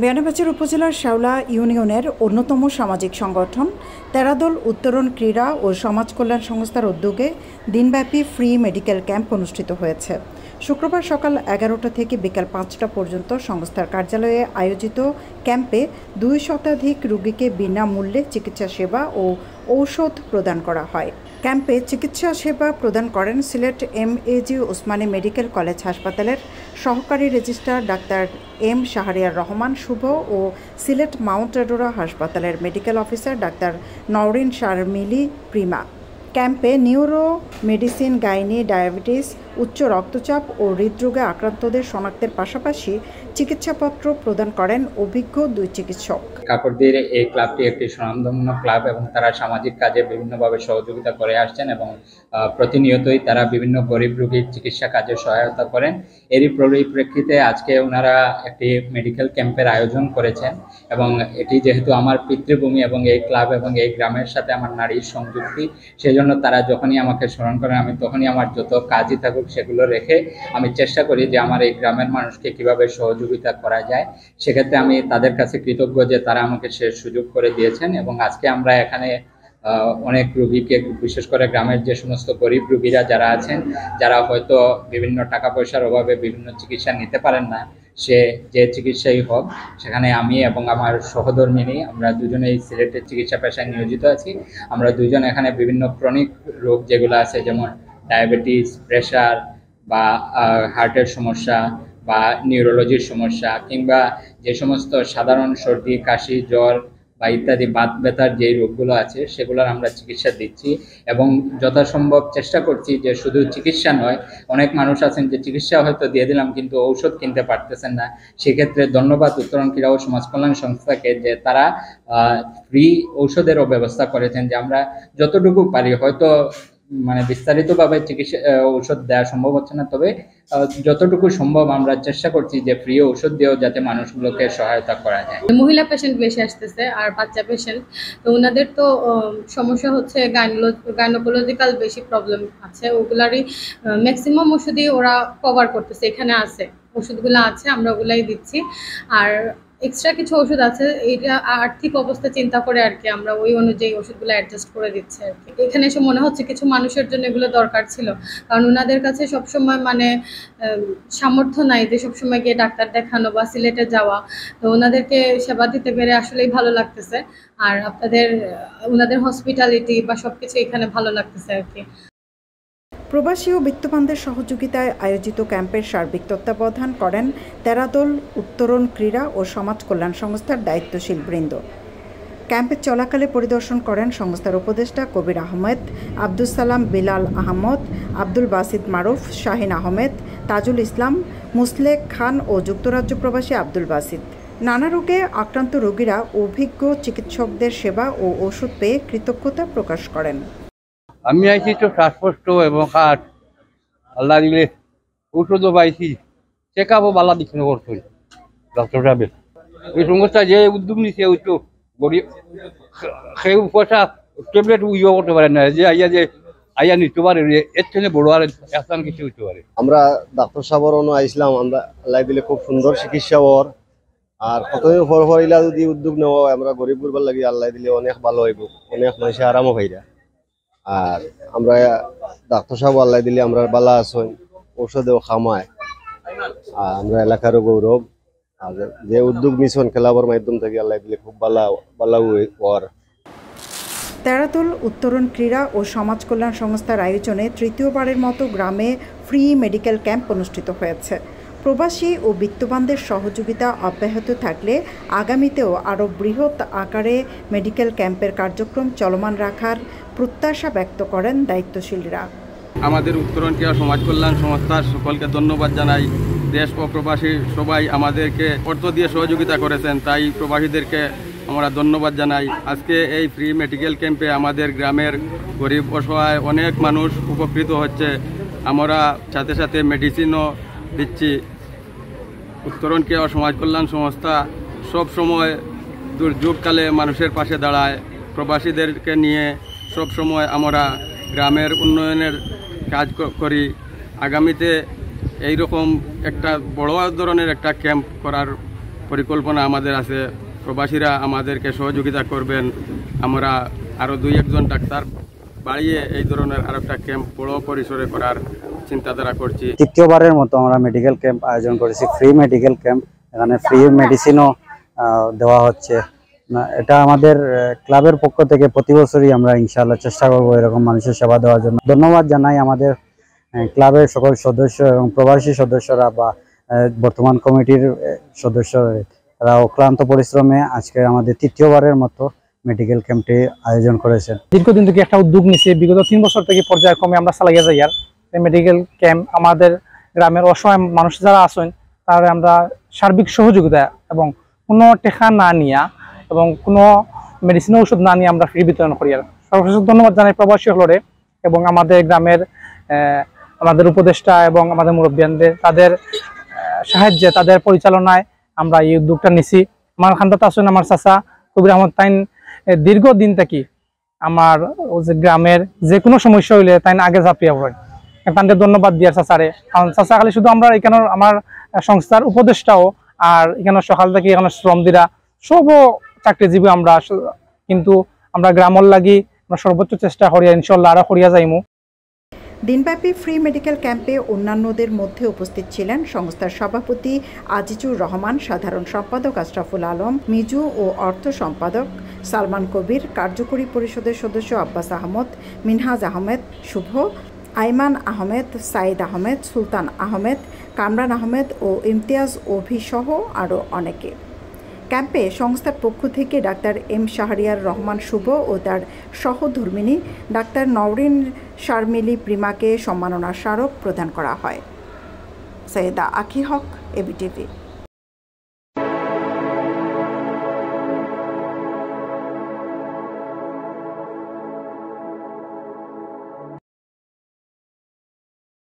বিয়ানীবাজার উপজেলার শেওলা ইউনিয়নের অন্যতম সামাজিক সংগঠন তেরাদল উত্তরণ ক্রীড়া ও সমাজ কল্যাণ সংস্থার উদ্যোগে দিনব্যাপী ফ্রি মেডিকেল ক্যাম্প অনুষ্ঠিত হয়েছে। শুক্রবার সকাল 11টা থেকে বিকাল 5টা পর্যন্ত সংস্থার কার্যালয়ে আয়োজিত ক্যাম্পে 2 শতাধিক রোগীকে বিনামূল্যে চিকিৎসা সেবা ও ঔষধ প্রদান করা হয়। ক্যাম্পে চিকিৎসা সেবা প্রদান করেন Sylhet MAG Osmani medical college হাসপাতালের সহকারী রেজিস্ট্রার ডাক্তার এম শাহরিয়ার রহমান শুভ ও সিলেট মাউন্ট এডোরা হাসপাতালের মেডিকেল অফিসার ডাক্তার নওরিন শারমিলি প্রিমা। ক্যাম্পে নিউরো মেডিসিন, গাইনি, ডায়াবেটিস, উচ্চ রক্তচাপ ও হৃদরোগে আক্রান্তদের শনাক্তের পাশাপাশি চিকিৎসাপত্র প্রদান করেন অভিজ্ঞ 2 চিকিৎসক। কাকরদির এই ক্লাবটি একটি স্বনামধন্য ক্লাব এবং তারা সামাজিক কাজে বিভিন্নভাবে সহযোগিতা করে আসছেন এবং প্রতিনিয়তই তারা বিভিন্ন গরিব রোগীর চিকিৎসা কাজে সহায়তা করেন। এরই পরিপ্রেক্ষিতে আজকে ওনারা একটি মেডিকেল ক্যাম্পের আয়োজন করেছেন এবং এটি যেহেতু আমার পিতৃভূমি এবং এই ক্লাব এবং এই গ্রামের সাথে আমার নারীর সংযুক্তি, সেই জন্য তারা যখনই আমাকে স্মরণ করেন আমি তখনই আমার যত কাজই থাকুক সেগুলো রেখে আমি চেষ্টা করি যে আমার এই গ্রামের মানুষকে কিভাবে সহযোগিতা করা যায়। সেক্ষেত্রে আমি তাদের কাছে কৃতজ্ঞ যে তারা আমাকে সে সুযোগ করে দিয়েছেন এবং আজকে আমরা এখানে অনেক রোগীকে, বিশেষ করে গ্রামের যে সমস্ত গরিব রোগীরা যারা আছেন, যারা হয়তো বিভিন্ন টাকা পয়সার অভাবে বিভিন্ন চিকিৎসা নিতে পারেন না, সে যে চিকিৎসাই হোক, সেখানে আমি এবং আমার সহধর্মিনী আমরা দুজনেই সিলেটের চিকিৎসা পেশায় নিয়োজিত আছি। আমরা দুজন এখানে বিভিন্ন ক্রনিক রোগ যেগুলো আছে, যেমন ডায়াবেটিস, প্রেশার বা হার্টের সমস্যা বা নিউরোলজির সমস্যা, কিংবা যে সমস্ত সাধারণ সর্দি, কাশি, জ্বর বা ইত্যাদি বাত ব্যথার যে রোগগুলো আছে সেগুলোর আমরা চিকিৎসা দিচ্ছি এবং যথাসম্ভব চেষ্টা করছি যে শুধু চিকিৎসা নয়, অনেক মানুষ আছেন যে চিকিৎসা হয়তো দিয়ে দিলাম কিন্তু ঔষধ কিনতে পারতেছেন না। সেক্ষেত্রে ধন্যবাদ উত্তরণ ক্রীড়া ও সমাজ কল্যাণ সংস্থাকে যে তারা ফ্রি ঔষধেরও ব্যবস্থা করেছেন, যে আমরা যতটুকু পারি, হয়তো বিস্তারিতভাবে চিকিৎসা ঔষধ দেওয়া সম্ভব হচ্ছে না, তবে যতটুকু সম্ভব আমরা চেষ্টা করছি যে ফ্রি ঔষধ দিয়েও যাতে মানুষগুলোকে সহায়তা করা যায়। মহিলা পেশেন্ট বেশি আসতেছে আর বাচ্চা পেশেন্ট, তো ওনাদের তো সমস্যা হচ্ছে গাইনোকোলজিক্যাল বেশি প্রবলেম আছে, ওগুলারই ম্যাক্সিমাম ওষুধই ওরা কভার করতেছে। এখানে আছে ওষুধগুলো আছে, আমরা ওগুলাই দিচ্ছি। আর এক্সট্রা কিছু ওষুধ আছে, এইটা আর্থিক অবস্থা চিন্তা করে আর কি আমরা ওই অনুযায়ী ওষুধগুলো অ্যাডজাস্ট করে দিচ্ছি আর কি। এখানে এসে মনে হচ্ছে কিছু মানুষের জন্য এগুলো দরকার ছিল, কারণ ওনাদের কাছে সবসময় সামর্থ্য নাই যে সবসময় গিয়ে ডাক্তার দেখানো বা সিলেটে যাওয়া। তো ওনাদেরকে সেবা দিতে পেরে আসলেই ভালো লাগতেছে। আর ওনাদের হসপিটালিটি বা সবকিছু এখানে ভালো লাগতেছে আর কি। প্রবাসী ও বিত্তবানদের সহযোগিতায় আয়োজিত ক্যাম্পের সার্বিক তত্ত্বাবধান করেন তেরাদল উত্তরণ ক্রীড়া ও সমাজ কল্যাণ সংস্থার দায়িত্বশীল বৃন্দ। ক্যাম্পে চলাকালে পরিদর্শন করেন সংস্থার উপদেষ্টা কবির আহমেদ, আব্দুল সালাম বিলাল আহমদ, আব্দুল বাসিত মারুফ, শাহিন আহমেদ, তাজুল ইসলাম, মুসলেক খান ও যুক্তরাজ্য প্রবাসী আব্দুল বাসিত। নানা রোগে আক্রান্ত রোগীরা অভিজ্ঞ চিকিৎসকদের সেবা ও ওষুধ পেয়ে কৃতজ্ঞতা প্রকাশ করেন। আমি আইছি তো শ্বাসকষ্ট এবং হাট, আল্লাহ দিলে ওষুধও পাইছি, চেক আপও বালা দিচ্ছিল করছে ডক্টর সাহেব। ওই সংস্থা যে উদ্যোগ নিচ্ছে ওই তো গরিব, সেই পয়সা ট্যাবলেট ইয়ে করতে পারে না, যে আইয়া নিতে পারে, এর থেকে বড় আর এসান কিছু হইতে পারে। আমরা ডাক্তার সাহেবের আইসলাম, আমরা আল্লাহ দিলে খুব সুন্দর চিকিৎসা ওর। আর কতদিন পর ইলা যদি উদ্যোগ নেওয়া হয়, আমরা গরিব গুরবার লাগি আল্লাহ দিলে অনেক ভালো হইব, অনেক মানুষের আরামও হইরা। আর আমরা ডাক্তার সাহেব আল্লাহ দিলে আমরা বালা আসন, ঔষধেও খামায়, আর আমরা এলাকারও গৌরব। আর যে উদ্যোগ নিছেন খেলাবার মাধ্যম থেকে আল্লাহ দিলে খুব বালা ওর। তেরাদল উত্তরণ ক্রীড়া ও সমাজ কল্যাণ সংস্থার আয়োজনে তৃতীয়বারের মতো গ্রামে ফ্রি মেডিকেল ক্যাম্প অনুষ্ঠিত হয়েছে। প্রবাসী ও বিত্তবানদের সহযোগিতা অব্যাহত থাকলে আগামীতেও আরও বৃহৎ আকারে মেডিকেল ক্যাম্পের কার্যক্রম চলমান রাখার প্রত্যাশা ব্যক্ত করেন দায়িত্বশীলরা। আমাদের উত্তরণ ক্রীড়া সমাজ কল্যাণ সংস্থার সকলকে ধন্যবাদ জানাই। দেশ ও প্রবাসী সবাই আমাদেরকে অর্থ দিয়ে সহযোগিতা করেছেন, তাই প্রবাসীদেরকে আমরা ধন্যবাদ জানাই। আজকে এই ফ্রি মেডিকেল ক্যাম্পে আমাদের গ্রামের গরিব অসহায় অনেক মানুষ উপকৃত হচ্ছে। আমরা সাথে সাথে মেডিসিনও দিচ্ছি। উত্তরণ ক্রীড়া সমাজ কল্যাণ সংস্থা সব সময় দুর্যোগকালে মানুষের পাশে দাঁড়ায়। প্রবাসীদেরকে নিয়ে সব সময় আমরা গ্রামের উন্নয়নের কাজ করি। আগামীতে এইরকম একটা বড় ধরনের একটা ক্যাম্প করার পরিকল্পনা আমাদের আছে। প্রবাসীরা আমাদেরকে সহযোগিতা করবেন। আমরা আরও 2-1 ডাক্তার বাড়িয়ে এই ধরনের আরেকটা ক্যাম্প বড় পরিসরে করার চিন্তাধারা করছি। তৃতীয়বারের মতো আমরা মেডিকেল ক্যাম্প আয়োজন করেছি, ফ্রি মেডিকেল ক্যাম্প। এখানে ফ্রি মেডিসিনও দেওয়া হচ্ছে। এটা আমাদের ক্লাবের পক্ষ থেকে প্রতি বছরই আমরা ইনশাআল্লাহ চেষ্টা করবো এরকম মানুষের সেবা দেওয়ার জন্য। ধন্যবাদ জানাই আমাদের ক্লাবের সকল সদস্য এবং প্রবাসী সদস্যরা বা বর্তমান কমিটির সদস্যরা, তারা অক্লান্ত পরিশ্রমে আজকে আমাদের তৃতীয়বারের মতো মেডিকেল ক্যাম্পটি আয়োজন করেছেন। দীর্ঘদিন থেকে একটা উদ্যোগ নিচ্ছে, বিগত 3 বছর থেকে পর্যায়ক্রমে আমরা চালাইয়া যাই। আর এই মেডিকেল ক্যাম্প আমাদের গ্রামের অসহায় মানুষ যারা আছেন তারা আমরা সার্বিক সহযোগিতা এবং কোনো টেকা না নিয়া এবং কোনো মেডিসিন ঔষধ না নিয়ে আমরা ফ্রি বিতরণ করি। আর সর্বশেষ ধন্যবাদ জানাই প্রবাসী হলরে এবং আমাদের গ্রামের আমাদের উপদেষ্টা এবং আমাদের মুরব্বিয়ানদের, তাদের সাহায্যে, তাদের পরিচালনায় আমরা এই উদ্যোগটা নিছি। আমার খান্দাতে আছেন আমার চাচা কবির আহমদ, তাই দীর্ঘদিন থেকে আমার গ্রামের যে কোনো সমস্যা হইলে তাই আগে ঝাঁপিয়ে পড়েন। তাদের ধন্যবাদ দিয়ার চাচারে, কারণ চাচা খালি শুধু আমরা এখানে আমার সংস্থার উপদেষ্টাও, আর এখানে সকাল থেকে এখানে শ্রমদিরা সবও চাকরিজীবী আমরা, কিন্তু আমরা গ্রামের লাগি আমরা সর্বোচ্চ চেষ্টা করি, ইনশাল্লাহ আরো করিয়া যাইমু। দিনব্যাপী ফ্রি মেডিকেল ক্যাম্পে অন্যান্যদের মধ্যে উপস্থিত ছিলেন সংস্থার সভাপতি আজিজুর রহমান, সাধারণ সম্পাদক আশরাফুল আলম মিজু ও অর্থ সম্পাদক সালমান কবির, কার্যকরী পরিষদের সদস্য আব্বাস আহমদ, মিনহাজ আহমেদ শুভ, আইমান আহমেদ, সাইদ আহমেদ, সুলতান আহমেদ, কামরান আহমেদ ও ইমতিয়াজ অভি সহ আরও অনেকে। ক্যাম্পে সংস্থার পক্ষ থেকে ডাক্তার এম শাহরিয়ার রহমান শুভ ও তার সহধর্মিণী ডাক্তার নওরিন শারমিলি প্রিমাকে সম্মাননা স্মারক প্রদান করা হয়। সৈয়দা আখি হক, এবিটিভি।